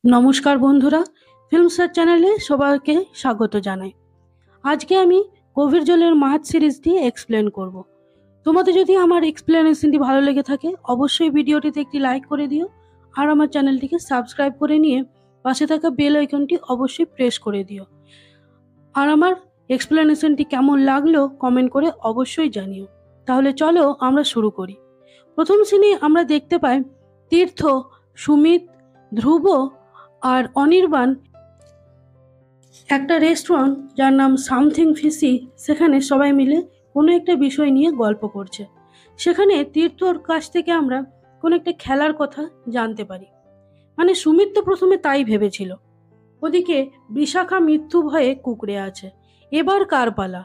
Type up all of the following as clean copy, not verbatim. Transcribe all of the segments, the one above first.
নমস্কার বন্ধুরা, film search চ্যানেলে সবাইকে স্বাগত জানাই। আজকে আমি গভীর জলের মাছ সিরিজটি এক্সপ্লেন করব। তোমাদের যদি আমার এক্সপ্লেনেশনটি ভালো লেগে থাকে অবশ্যই ভিডিওটিতে একটি লাইক করে দিও, আর আমার চ্যানেলটিকে সাবস্ক্রাইব করে নিয়ে পাশে থাকা বেল আইকনটি অবশ্যই প্রেস করে দিও। আর আমার এক্সপ্লেনেশনটি কেমন লাগলো কমেন্ট করে অবশ্যই জানিও। তাহলে চলো আমরা শুরু করি। প্রথম সিনে আমরা দেখতে পাই তীর্থ, সুমিত, ধ্রুব আর অনির্বাণ একটা রেস্টুরেন্ট যার নাম সামথিং ফিশি, সেখানে সবাই মিলে কোনো একটা বিষয় নিয়ে গল্প করছে। সেখানে তীর্থর কাছ থেকে আমরা কোনো একটা খেলার কথা জানতে পারি। মানে সুমিত তো প্রথমে তাই ভেবেছিল। ওদিকে বিশাখা মৃত্যু ভয়ে কুঁকড়ে আছে। এবার কার পালা?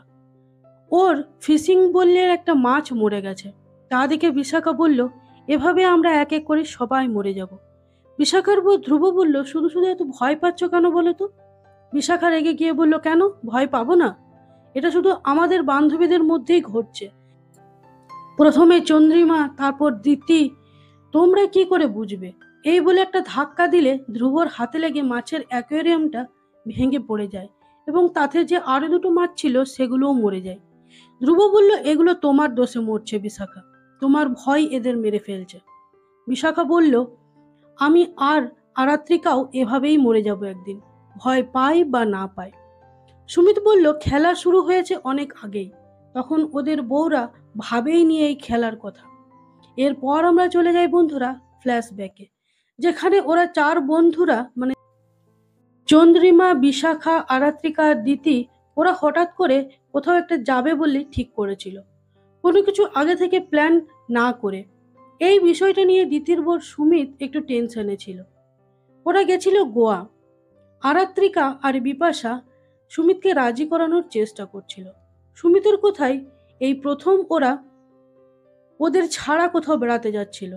ওর ফিশিং বললের একটা মাছ মরে গেছে। তা দেখে বিশাখা বলল, এভাবে আমরা এক এক করে সবাই মরে যাব। বিশাখার বউ ধ্রুব বলল, শুধু শুধু এত ভয় পাচ্ছ কেন বলো তো? বিশাখা রেগে গিয়ে বলল, কেন ভয় পাবো না? এটা শুধু আমাদের বান্ধবীদের মধ্যেই ঘটছে। প্রথমে চন্দ্রিমা, তারপর দিতি, তোমরা কি করে বুঝবে? এই বলে একটা ধাক্কা দিলে ধ্রুবর হাতে লেগে মাছের অ্যাকোয়ারিয়ামটা ভেঙে পড়ে যায় এবং তাতে যে আরো দুটো মাছ ছিল সেগুলোও মরে যায়। ধ্রুব বলল, এগুলো তোমার দোষে মরছে বিশাখা, তোমার ভয় এদের মেরে ফেলছে। বিশাখা বলল, আমি আর আরাত্রিকাও এভাবেই মরে যাব একদিন, ভয় পাই বা না পাই। সুমিত বলল, খেলা শুরু হয়েছে অনেক আগেই, তখন ওদের বউরা ভাবেই নিয়ে এই খেলার কথা। এরপর আমরা চলে যাই বন্ধুরা ফ্ল্যাশব্যাকে, যেখানে ওরা চার বন্ধুরা মানে চন্দ্রিমা, বিশাখা, আরাত্রিকা আর দিতি, ওরা হঠাৎ করে কোথাও একটা যাবে বলে ঠিক করেছিল, কোনো কিছু আগে থেকে প্ল্যান না করে। এই বিষয়টা নিয়ে দিতির বোন সুমিত একটু টেনশনে ছিল। ওরা গেছিল গোয়া। আরাত্রিকা আর বিপাশা সুমিতকে রাজি করানোর চেষ্টা করছিল। সুমিতের কোথায় এই প্রথম ওরা ওদের ছাড়া কোথাও বেড়াতে যাচ্ছিল,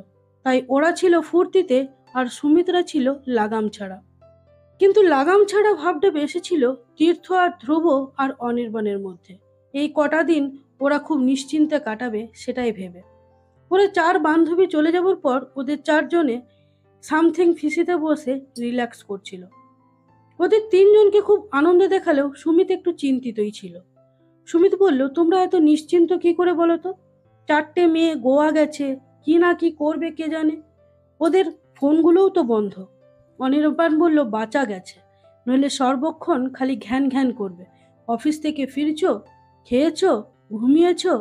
তাই ওরা ছিল ফুর্তিতে আর সুমিতরা ছিল লাগাম ছাড়া। কিন্তু লাগাম ছাড়া ভাবটা বেশি ছিল তীর্থ আর ধ্রুব আর অনির্বাণের মধ্যে। এই কটা দিন ওরা খুব নিশ্চিন্তে কাটাবে সেটাই ভেবে ওরা চার বান্ধবী চলে যাবার পর ওদের চারজনে সামথিং ফিসিতে বসে রিল্যাক্স করছিল। ওদের তিনজনকে খুব আনন্দে দেখালেও সুমিত একটু চিন্তিতই ছিল। সুমিত বলল, তোমরা এত নিশ্চিন্ত কি করে বলো তো? চারটে মেয়ে গোয়া গেছে, কি না কি করবে কে জানে। ওদের ফোনগুলোও তো বন্ধ। অনির্বাণ বলল, বাঁচা গেছে, নইলে সর্বক্ষণ খালি ঘ্যান ঘ্যান করবে। অফিস থেকে ফিরছো, খেয়েছো, ঘুমিয়েছো?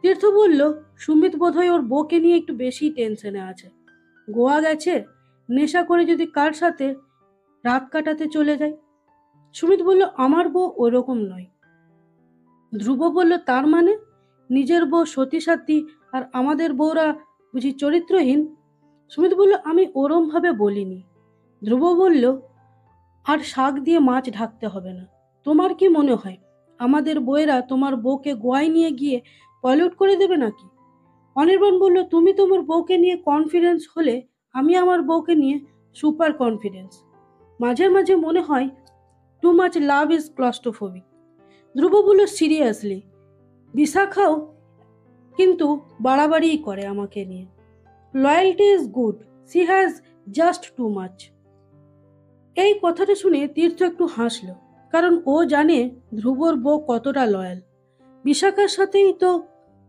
তীর্থ বলল, সুমিত বোধহয় ওর বউকে নিয়ে একটু বেশি টেনশনে আছে। গোয়া গেছে, নেশা করে যদি কার সাথে রাত কাটাতে চলে যায়। সুমিত বলল, আমার বউ ওরকম নয়। ধ্রুব বলল, তার মানে নিজের বউ সতী সাথী আর আমাদের বউরা বুঝি চরিত্রহীন? সুমিত বলল, আমি ওরম ভাবে বলিনি। ধ্রুব বলল, আর শাক দিয়ে মাছ ঢাকতে হবে না। তোমার কি মনে হয় আমাদের বউয়েরা তোমার বউকে গোয়ায় নিয়ে গিয়ে পলিউট করে দেবে নাকি? অনির্বাণ বলল, তুমি তোমার বউকে নিয়ে কনফিডেন্স হলে আমি আমার বউকে নিয়ে সুপার কনফিডেন্স। মাঝে মাঝে মনে হয় টু মাচ লাভ ইজ ক্লস্টোফোবিক। ধ্রুব বলল, সিরিয়াসলি? বিশাখাও কিন্তু বাড়াবাড়িই করে আমাকে নিয়ে। Loyalty is good, she has just too much. এই কথাটা শুনে তীর্থ একটু হাসলো, কারণ ও জানে ধ্রুবর বউ কতটা লয়াল। বিশাখার সাথেই তো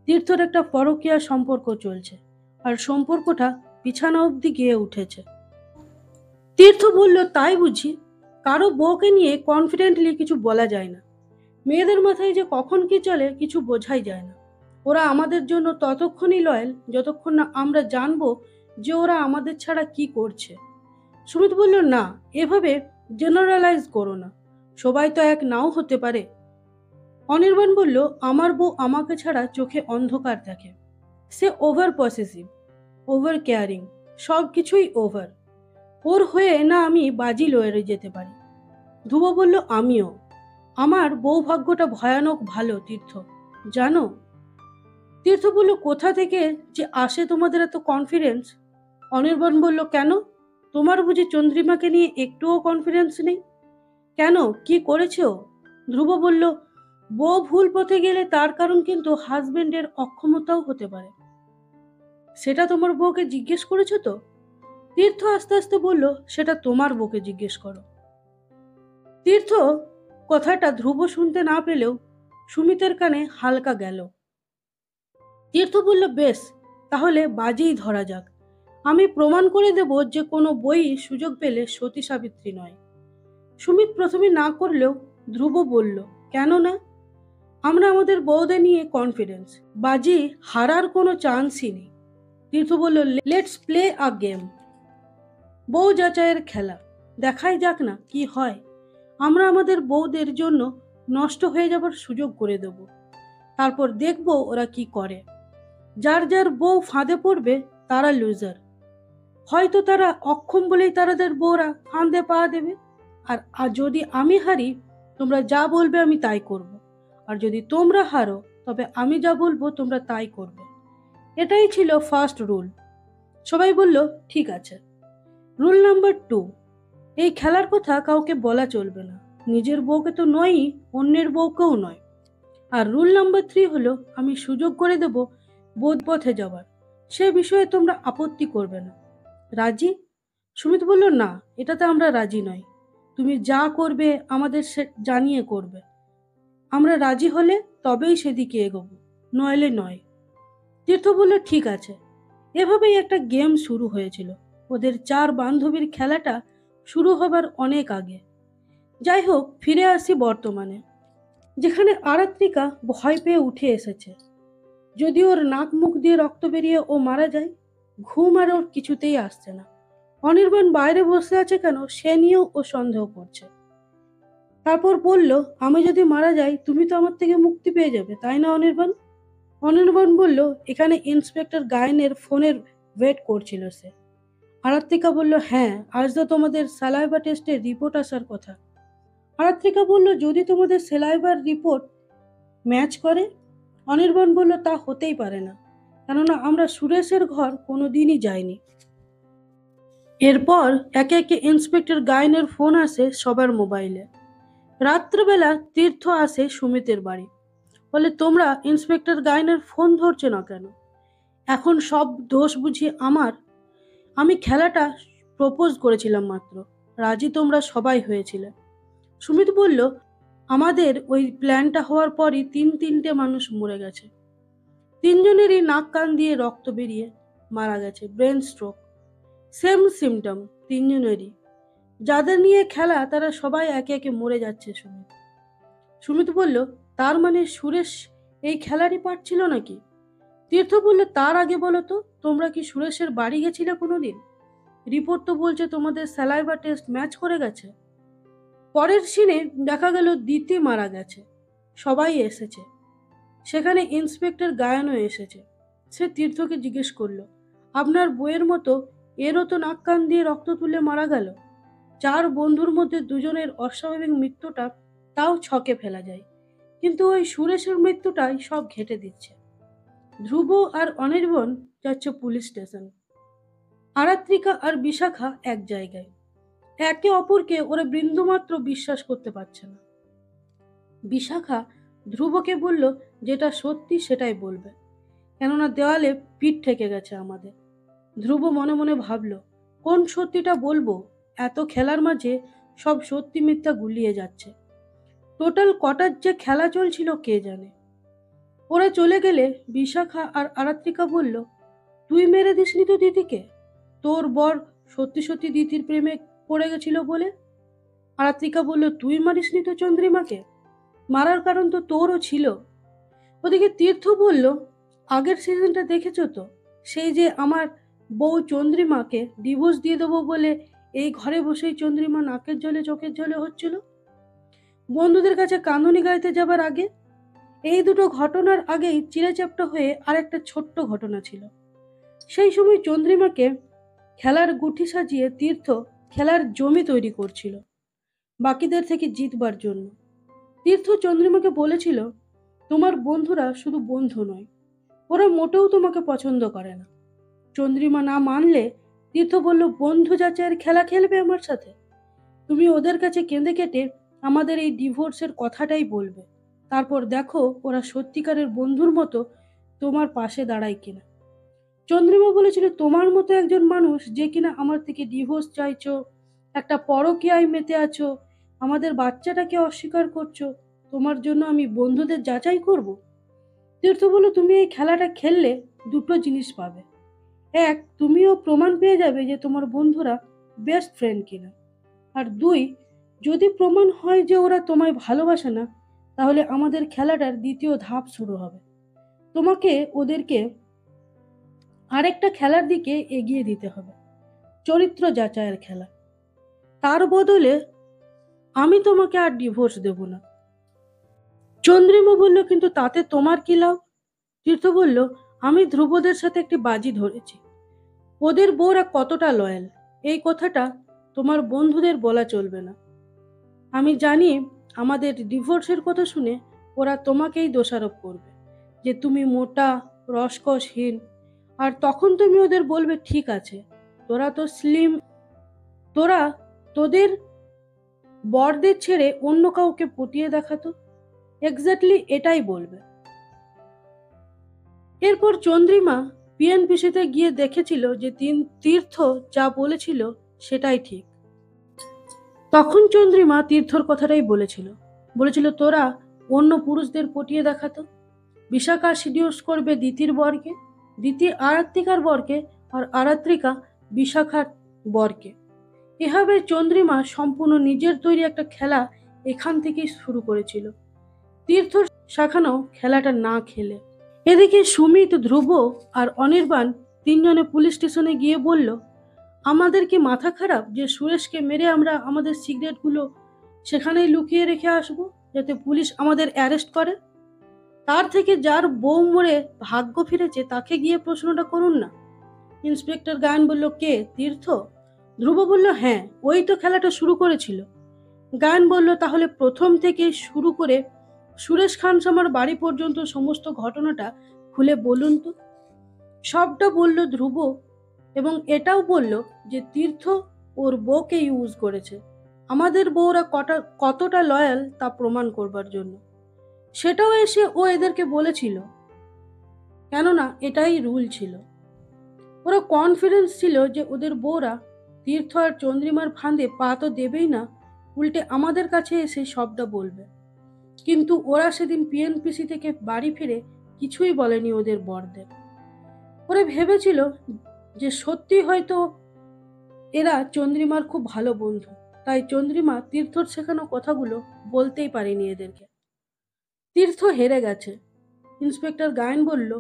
তীর্থর একটা পরকীয়া সম্পর্ক চলছে, আর সম্পর্কটা বিছানা অবধি গিয়ে উঠেছে। তীর্থ বলল, তাই বুঝি? কারো বউকে নিয়ে কনফিডেন্টলি কিছু বলা যায় না। মেয়েদের মাথায় যে কখন কি চলে কিছু বোঝাই যায় না। ওরা আমাদের জন্য ততক্ষণই লয়াল যতক্ষণ না আমরা জানবো যে ওরা আমাদের ছাড়া কি করছে। সুমিত বলল, না, এভাবে জেনারেলাইজ করো না, সবাই তো এক নাও হতে পারে। অনির্বাণ বলল, আমার বউ আমাকে ছাড়া চোখে অন্ধকার দেখে। সে ওভার পসেসিভ, ওভার কেয়ারিং, সব কিছুই ওভার। ওর হয়ে না আমি বাজি লয়ে যেতে পারি। ধ্রুব বলল, আমিও। আমার বউভাগ্যটা ভয়ানক ভালো তীর্থ, জানো? তীর্থ বলল, কোথা থেকে যে আসে তোমাদের এত কনফিডেন্স? অনির্বাণ বলল, কেন, তোমার বুঝি চন্দ্রিমাকে নিয়ে একটুও কনফিডেন্স নেই? কেন, কি করেছে ও? ধ্রুব বলল, বউ ভুল পথে গেলে তার কারণ কিন্তু হাজবেন্ডের অক্ষমতাও হতে পারে। সেটা তোমার বউকে জিজ্ঞেস করেছো তো? তীর্থ আস্তে আস্তে বলল, সেটা তোমার বউকে জিজ্ঞেস করো। তীর্থ কথাটা ধ্রুব শুনতে না পেলেও সুমিতের কানে হালকা গেল। তীর্থ বলল, বেশ, তাহলে বাজিই ধরা যাক। আমি প্রমাণ করে দেব যে কোনো বই সুযোগ পেলে সতী সাবিত্রী নয়। সুমিত প্রথমে না করলেও ধ্রুব বলল, কেন না? আমরা আমাদের বউদের নিয়ে কনফিডেন্স, বাজি হারার কোনো চান্সই নেই। তীর্থ বলল, লেটস প্লে আ গেম। বউ যাচাইয়ের খেলা, দেখাই যাক না কি হয়। আমরা আমাদের বউদের জন্য নষ্ট হয়ে যাবার সুযোগ করে দেব, তারপর দেখব ওরা কি করে। যার যার বউ ফাঁদে পড়বে তারা লুজার। হয়তো তারা অক্ষম বলেই তাদের বউরা ফাঁদে পা দেবে। আর যদি আমি হারি, তোমরা যা বলবে আমি তাই করব। আর যদি তোমরা হারো, তবে আমি যা বলবো তোমরা তাই করবে। এটাই ছিল ফার্স্ট রুল। সবাই বলল, ঠিক আছে। রুল নাম্বার 2, এই খেলার কথা কাউকে বলা চলবে না। নিজের বউকে তো নয়ই, অন্যের বউকেও নয়। আর রুল নাম্বার 3 হলো, আমি সুযোগ করে দেব বোধ পথে যাওয়ার। সে বিষয়ে তোমরা আপত্তি করবে না। রাজি? সুমিত বলল, না, এটাতে আমরা রাজি নই। তুমি যা করবে আমাদের সে জানিয়ে করবে। আমরা রাজি হলে তবেই সেদিকে এগোবো, নইলে নয়। তীর্থ বলল, ঠিক আছে। এভাবেই একটা গেম শুরু হয়েছিল। ওদের 4 বান্ধবীর খেলাটা শুরু হবার অনেক আগে। যাই হোক, ফিরে আসি বর্তমানে, যেখানে আরাত্রিকা ভয় পেয়ে উঠে এসেছে। যদি ওর নাক মুখ দিয়ে রক্ত বেরিয়ে ও মারা যায়, ঘুম আর ওর কিছুতেই আসছে না। অনির্বাণ বাইরে বসে আছে কেন, সে নিয়েও ও সন্দেহ করছে। তারপর বলল, আমি যদি মারা যাই তুমি তো আমার থেকে মুক্তি পেয়ে যাবে, তাই না অনির্বাণ? অনির্বাণ বলল, এখানে ইন্সপেক্টর গায়েনের ফোনের ওয়েট করছিল সে। আরাত্রিকা বলল, হ্যাঁ, আজ তো তোমাদের সালাইভা টেস্টের রিপোর্ট আসার কথা। আরাত্রিকা বলল, যদি তোমাদের সালাইভার রিপোর্ট ম্যাচ করে? অনির্বাণ বলল, তা হতেই পারে না, কেননা আমরা সুরেশের ঘর কোনোদিনই যাইনি। এরপর একে একে ইন্সপেক্টর গায়েনের ফোন আসে সবার মোবাইলে। রাত্রবেলা তীর্থ আসে সুমিতের বাড়ি। বলে, তোমরা ইন্সপেক্টর গায়েনের ফোন ধরছে না কেন? এখন সব দোষ বুঝি আমার? আমি খেলাটা প্রপোজ করেছিলাম মাত্র, রাজি তোমরা সবাই হয়েছিলে। সুমিত বলল, আমাদের ওই প্ল্যানটা হওয়ার পরই তিনটে মানুষ মরে গেছে। 3 জনেরই নাক কান দিয়ে রক্ত বেরিয়ে মারা গেছে, ব্রেন স্ট্রোক। Same symptom 3 জনেরই। যাদের নিয়ে খেলা তারা সবাই একে একে মরে যাচ্ছে। সুমিত সুমিত বলল, তার মানে সুরেশ এই খেলারই পার্ট ছিল নাকি? তীর্থ বলল, তার আগে বলো তো, তোমরা কি সুরেশের বাড়ি গেছিলে কোনোদিন? রিপোর্ট তো বলছে তোমাদের স্যালাইভা টেস্ট ম্যাচ করে গেছে। পরের সিনে দেখা গেল দিতি মারা গেছে। সবাই এসেছে, সেখানে ইন্সপেক্টর গায়ানও এসেছে। সে তীর্থকে জিজ্ঞেস করলো, আপনার বইয়ের মতো এরও তো নাক কান দিয়ে রক্ত তুলে মারা গেল। 4 বন্ধুর মধ্যে 2 জনের অস্বাভাবিক মৃত্যুটা তাও ছকে ফেলা যায়, কিন্তু ওই সুরেশের মৃত্যুটাই সব ঘেঁটে দিচ্ছে। ধ্রুব আর অনির্বাণ যাচ্ছে পুলিশ স্টেশন। আরাত্রিকা আর বিশাখা এক জায়গায়। একে অপরকে ওরা বিন্দুমাত্র বিশ্বাস করতে পারছে না। বিশাখা ধ্রুবকে বলল, যেটা সত্যি সেটাই বলবে, কেননা দেওয়ালে পিঠ ঠেকে গেছে আমাদের। ধ্রুব মনে মনে ভাবল, কোন সত্যিটা বলবো? এত খেলার মাঝে সব সত্যি মিথ্যা গুলিয়ে যাচ্ছে। টোটাল কটার যে খেলা চলছিল কে জানে। ওরা চলে গেলে বিশাখা আর আরাত্রিকা বলল, তুই মেরে দিসনি তো দিদিকে? তোর বর সত্যি সত্যি দিদির প্রেমে পড়ে গেছিল বলে। আরাত্রিকা বলল, তুই মারিসনি তো চন্দ্রিমাকে? মারার কারণ তো তোরও ছিল। ওদিকে তীর্থ বলল, আগের সিজনটা দেখেছো তো? সেই যে আমার বউ চন্দ্রিমাকে ডিভোর্স দিয়ে দেবো বলে এই ঘরে বসেই চন্দ্রিমা নাকের জলে চোখের জলে হচ্ছিল বন্ধুদের কাছে কাঁদুনি গাইতে যাবার আগে। এই দুটো ঘটনার আগেই চিড়েচ্যাপ্টা হয়ে আরেকটা ছোট্ট ঘটনা ছিল। সেই সময় চন্দ্রিমাকে খেলার গুটি সাজিয়ে তীর্থ খেলার জমি তৈরি করছিল বাকিদের থেকে জিতবার জন্য। তীর্থ চন্দ্রিমাকে বলেছিল, তোমার বন্ধুরা শুধু বন্ধু নয়, ওরা মোটেও তোমাকে পছন্দ করে না। চন্দ্রিমা না মানলে তীর্থ বলল, বন্ধু যাচাইয়ের খেলা খেলবে আমার সাথে? তুমি ওদের কাছে কেঁদে কেটে আমাদের এই ডিভোর্সের কথাটাই বলবে, তারপর দেখো ওরা সত্যিকারের বন্ধুর মতো তোমার পাশে দাঁড়ায় কিনা। চন্দ্রিমা বলেছিল, তোমার মতো একজন মানুষ যে কিনা আমার থেকে ডিভোর্স চাইছো, একটা পরকীয়ায় মেতে আছো, আমাদের বাচ্চাটাকে অস্বীকার করছো, তোমার জন্য আমি বন্ধুদের যাচাই করব? তীর্থ বলল, তুমি এই খেলাটা খেললে দুটো জিনিস পাবে। এক, তুমিও প্রমাণ পেয়ে যাবে যে তোমার বন্ধুরা বেস্ট ফ্রেন্ড কিনা। আর দুই, যদি প্রমাণ হয় যে ওরা তোমায় ভালোবাসে না, তাহলে আমাদের খেলাটার দ্বিতীয় ধাপ শুরু হবে। তোমাকে ওদেরকে আরেকটা খেলার দিকে এগিয়ে দিতে হবে, চরিত্র যাচাইয়ের খেলা। তার বদলে আমি তোমাকে আর ডিভোর্স দেব না। চন্দ্রিমা বলল, কিন্তু তাতে তোমার কি লাভ? তীর্থ বলল, আমি ধ্রুবদের সাথে একটি বাজি ধরেছি। ওদের বউরা কতটা লয়াল, এই কথাটা তোমার বন্ধুদের বলা চলবে না। আমি জানি আমাদের ডিভোর্সের কথা শুনে ওরা তোমাকেই দোষারোপ করবে, যে তুমি মোটা, রসকসহীন। আর তখন তুমি ওদের বলবে, ঠিক আছে, তোরা তো স্লিম, তোরা তোদের বরদের ছেড়ে অন্য কাউকে পটিয়ে দেখাতো। এক্স্যাক্টলি এটাই বলবে। এরপর চন্দ্রিমা পিএনপিসিতে গিয়ে দেখেছিল যে তীর্থ যা বলেছিল সেটাই ঠিক। তখন চন্দ্রিমা তীর্থর কথাটাই বলেছিল, তোরা অন্য পুরুষদের পটিয়ে দেখাতো। বিশাখা সিডিউস করবে দিতির বরকে, দিতি আরাত্রিকার বরকে, আর আরাত্রিকা বিশাখার বরকে। এভাবে চন্দ্রিমা সম্পূর্ণ নিজের তৈরি একটা খেলা এখান থেকেই শুরু করেছিল, তীর্থ শাখানো খেলাটা না খেলে। এদিকে সুমিত, ধ্রুব আর অনির্বাণ তিনজনে পুলিশ স্টেশনে গিয়ে বলল, আমাদের কি মাথা খারাপ যে সুরেশকে মেরে আমরা আমাদের সিগারেটগুলো সেখানেই লুকিয়ে রেখে আসবো, যাতে পুলিশ আমাদের অ্যারেস্ট করে? তার থেকে যার বউ মরে ভাগ্য ফিরেছে তাকে গিয়ে প্রশ্নটা করুন না। ইন্সপেক্টর গায়ন বলল, কে? তীর্থ? ধ্রুব বলল, হ্যাঁ, ওই তো খেলাটা শুরু করেছিল। গায়ন বলল, তাহলে প্রথম থেকে শুরু করে সুরেশ খানসামার বাড়ি পর্যন্ত সমস্ত ঘটনাটা খুলে বলুন তো। সবটা বলল ধ্রুব, এবং এটাও বলল যে তীর্থ ওর বউকে ইউজ করেছে আমাদের বউরা কতটা লয়াল তা প্রমাণ করবার জন্য। সেটাও এসে ও এদেরকে বলেছিল, কেননা এটাই রুল ছিল। ওরা কনফিডেন্স ছিল যে ওদের বউরা তীর্থ আর চন্দ্রিমার ফাঁদে পা তো দেবেই না, উল্টে আমাদের কাছে এসে সবটা বলবে। কিন্তু ওরা সেদিন পিএনপিসি থেকে বাড়ি ফিরে কিছুই বলেনি ওদের বরদের। ওরা ভেবেছিল যে সত্যি হয়তো এরা চন্দ্রিমার খুব ভালো বন্ধু, তাই চন্দ্রিমা তীর্থর শেখানো কথাগুলো বলতেই পারেনি এদেরকে। তীর্থ হেরে গেছে। ইন্সপেক্টর গায়ন বলল,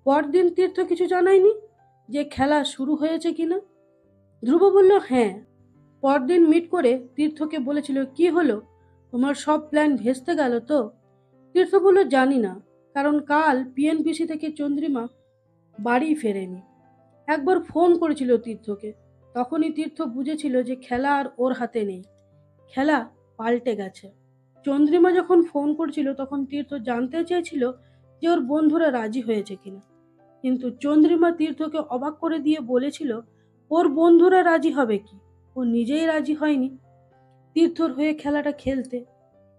পরদিন তীর্থ কিছু জানায়নি যে খেলা শুরু হয়েছে কিনা? ধ্রুব বলল, হ্যাঁ, পরদিন মিট করে তীর্থকে বলেছিল, কি হলো, তোমার সব প্ল্যান ভেস্তে গেল তো? তীর্থ বলল, জানি না, কারণ কাল পিএনপিসি থেকে চন্দ্রিমা বাড়ি ফেরেনি। একবার ফোন করেছিল তীর্থকে, তখনই তীর্থ বুঝেছিল যে খেলা আর ওর হাতে নেই, খেলা পাল্টে গেছে। চন্দ্রিমা যখন ফোন করছিল তখন তীর্থ জানতে চেয়েছিল যে ওর বন্ধুরা রাজি হয়েছে কিনা, কিন্তু চন্দ্রিমা তীর্থকে অবাক করে দিয়ে বলেছিল, ওর বন্ধুরা রাজি হবে কি, ও নিজেই রাজি হয়নি তীর্থর হয়ে খেলাটা খেলতে।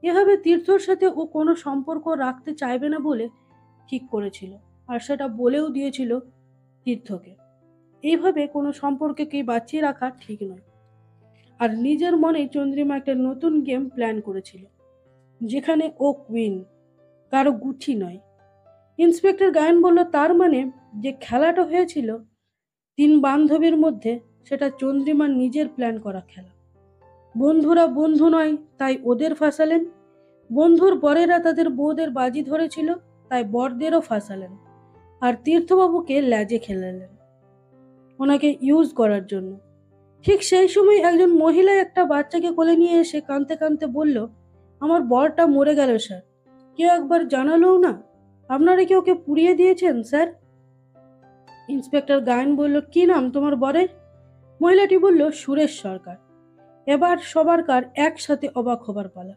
এভাবে তীর্থর সাথে ও কোনো সম্পর্ক রাখতে চাইবে না বলে ঠিক করেছিল, আর সেটা বলেও দিয়েছিল তীর্থকে। এইভাবে কোনো সম্পর্ককে বাঁচিয়ে রাখা ঠিক নয়। আর নিজের মনে চন্দ্রিমা একটা নতুন গেম প্ল্যান করেছিল, যেখানে ও কুইন, কারো গুঠি নয়। ইন্সপেক্টর গায়ন বলল, তার মানে যে খেলাটা হয়েছিল তিন বান্ধবীর মধ্যে, সেটা চন্দ্রিমার নিজের প্ল্যান করা খেলা। বন্ধুরা বন্ধু নয় তাই ওদের ফাঁসালেন, বন্ধুর বরেরা তাদের বউদের বাজি ধরেছিল তাই বরদেরও ফাঁসালেন, আর তীর্থবাবুকে ল্যাজে খেলালেন ওনাকে ইউজ করার জন্য। ঠিক সেই সময় একজন মহিলা একটা বাচ্চাকে কোলে নিয়ে এসে কাঁদতে কাঁদতে বলল, আমার বরটা মরে গেল স্যার, কেউ একবার জানালোও না, আপনারা কি ওকে পুড়িয়ে দিয়েছেন স্যার? ইন্সপেক্টর গায়ন বলল, কি নাম তোমার বরের? মহিলাটি বলল, সুরেশ সরকার। এবার সবারকার একসাথে অবাক হবার পালা,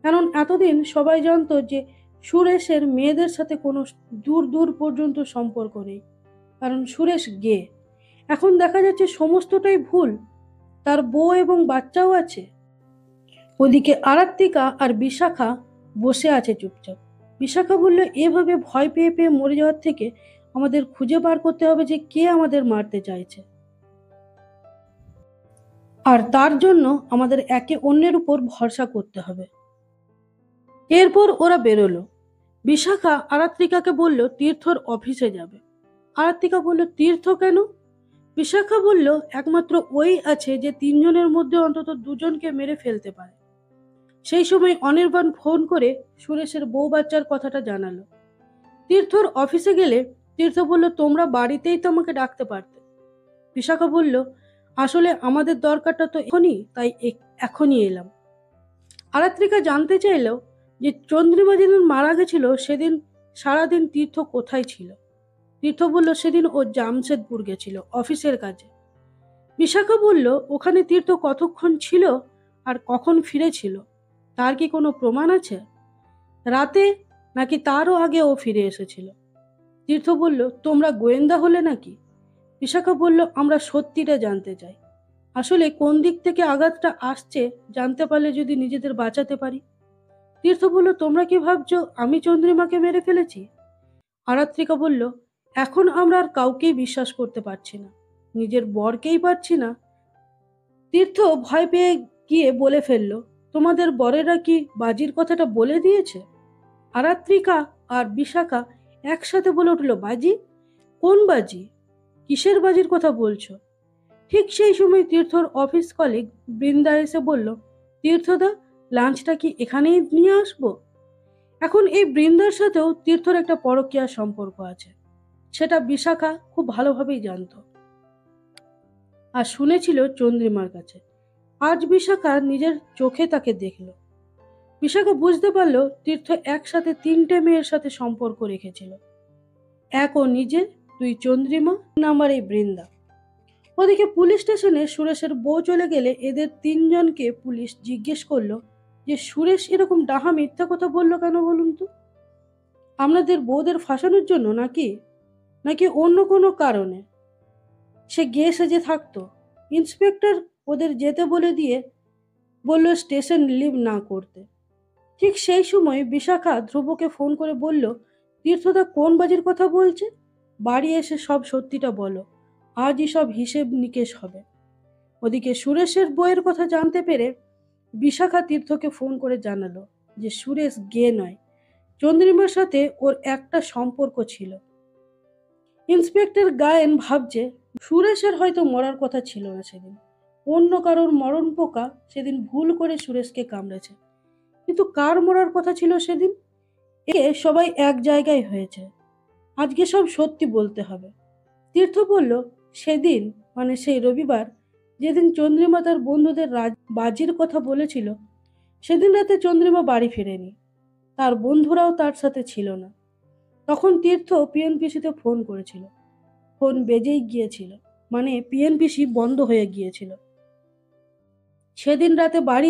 কারণ এতদিন সবাই জানতো যে সুরেশের মেয়েদের সাথে কোনো দূর দূর পর্যন্ত সম্পর্ক নেই, কারণ সুরেশ গে। এখন দেখা যাচ্ছে সমস্তটাই ভুল, তার বউ এবং বাচ্চাও আছে। ওদিকে আরাত্রিকা আর বিশাখা বসে আছে চুপচাপ। বিশাখা বলল, এভাবে ভয় পেয়ে পেয়ে মরে যাওয়ার থেকে আমাদের খুঁজে বার করতে হবে যে কে আমাদের মারতে চাইছে, আর তার জন্য আমাদের একে অন্যের উপর ভরসা করতে হবে। এরপর ওরা বেরোলো। বিশাখা আরাত্রিকাকে বলল তীর্থর অফিসে যাবে। আরাত্রিকা বলল, তীর্থ কেন? বিশাখা বলল, একমাত্র ওই আছে যে তিনজনের মধ্যে অন্তত দুজনকে মেরে ফেলতে পারে। সেই সময় অনির্বাণ ফোন করে সুরেশের বউ বাচ্চার কথাটা জানালো। তীর্থর অফিসে গেলে তীর্থ বলল, তোমরা বাড়িতেই তো আমাকে ডাকতে পারতে। বিশাখা বলল, আসলে আমাদের দরকারটা তো এখনই, তাই এখনই এলাম। আরাত্রিকা জানতে চাইল যে চন্দ্রিমা যেদিন মারা গেছিল সেদিন সারাদিন তীর্থ কোথায় ছিল। তীর্থ বলল, সেদিন ও জামশেদপুর গেছিল অফিসের কাজে। বিশাখা বলল, ওখানে তীর্থ কতক্ষণ ছিল আর কখন ফিরেছিল তার কি কোনো প্রমাণ আছে? রাতে নাকি তারও আগে ও ফিরে এসেছিল? তীর্থ বলল, তোমরা গোয়েন্দা হলে নাকি? বিশাখা বলল, আমরা সত্যিটা জানতে চাই। আসলে কোন দিক থেকে আঘাতটা আসছে জানতে পারলে যদি নিজেদের বাঁচাতে পারি। তীর্থ বলল, তোমরা কি ভাবছো আমি চন্দ্রিমাকে মেরে ফেলেছি? আরাত্রিকা বলল, এখন আমরা আর কাউকেই বিশ্বাস করতে পারছি না, নিজের বরকেই পারছি না। তীর্থ ভয় পেয়ে গিয়ে বলে ফেলল, তোমাদের বরেরা কি বাজির কথাটা বলে দিয়েছে? আরাত্রিকা আর বিশাখা একসাথে বলে উঠল, বাজি? কোন বাজি? কিসের বাজির কথা বলছো? ঠিক সেই সময় তীর্থর অফিস কলিগ বৃন্দা এসে বলল, তীর্থদা, লাঞ্চটা কি এখানেই নিয়ে আসবো? এখন এই বৃন্দার সাথেও তীর্থর একটা পরকীয়া সম্পর্ক আছে, সেটা বিশাখা খুব ভালোভাবেই জানতো আর শুনেছিল চন্দ্রিমার কাছে। আজ বিশাখা নিজের চোখে তাকে দেখল। বিশাখা বুঝতে পারল তীর্থ একসাথে তিনটে মেয়ের সাথে সম্পর্ক রেখেছিল। এক ও নিজে, দুই চন্দ্রিমা, নাম্বার এই বৃন্দা। ওদিকে পুলিশ স্টেশনে সুরেশের বউ চলে গেলে এদের তিনজনকে পুলিশ জিজ্ঞেস করলো যে সুরেশ এরকম ডাহা মিথ্যা কথা বললো কেন বলুন তো? আপনাদের বউদের ফাঁসানোর জন্য নাকি, নাকি অন্য কোনো কারণে? সে গে সেজে থাকতো। ইন্সপেক্টর ওদের যেতে বলে দিয়ে বলল স্টেশন লিভ না করতে। ঠিক সেই সময় বিশাখা ধ্রুবকে ফোন করে বলল, তীর্থদা কোন বাজির কথা বলছে? বাড়ি এসে সব সত্যিটা বলো, আজই সব হিসেব নিকেশ হবে। ওদিকে সুরেশের বইয়ের কথা জানতে পেরে বিশাখা তীর্থকে ফোন করে জানালো যে সুরেশ গে নয়, চন্দ্রিমার সাথে ওর একটা সম্পর্ক ছিল। ইন্সপেক্টর গায়েন ভাবছে সুরেশের হয়তো মরার কথা ছিল না সেদিন, অন্য কারোর মরণ পোকা সেদিন ভুল করে সুরেশকে কামড়েছে। কিন্তু কার মরার কথা ছিল সেদিন? এ সবাই এক জায়গায় হয়েছে, আজকে সব সত্যি বলতে হবে। তীর্থ বলল, সেদিন মানে সেই রবিবার যেদিন চন্দ্রিমা তার বন্ধুদের বাজির কথা বলেছিল, সেদিন রাতে চন্দ্রিমা বাড়ি ফিরেনি, তার বন্ধুরাও তার সাথে ছিল না। তখন তীর্থ পিএনপিসিতে ফোন করেছিল, ফোন বেজেই গিয়েছিল, মানে পিএনপিসি বন্ধ হয়ে গিয়েছিল। সেদিন রাতে বাড়ি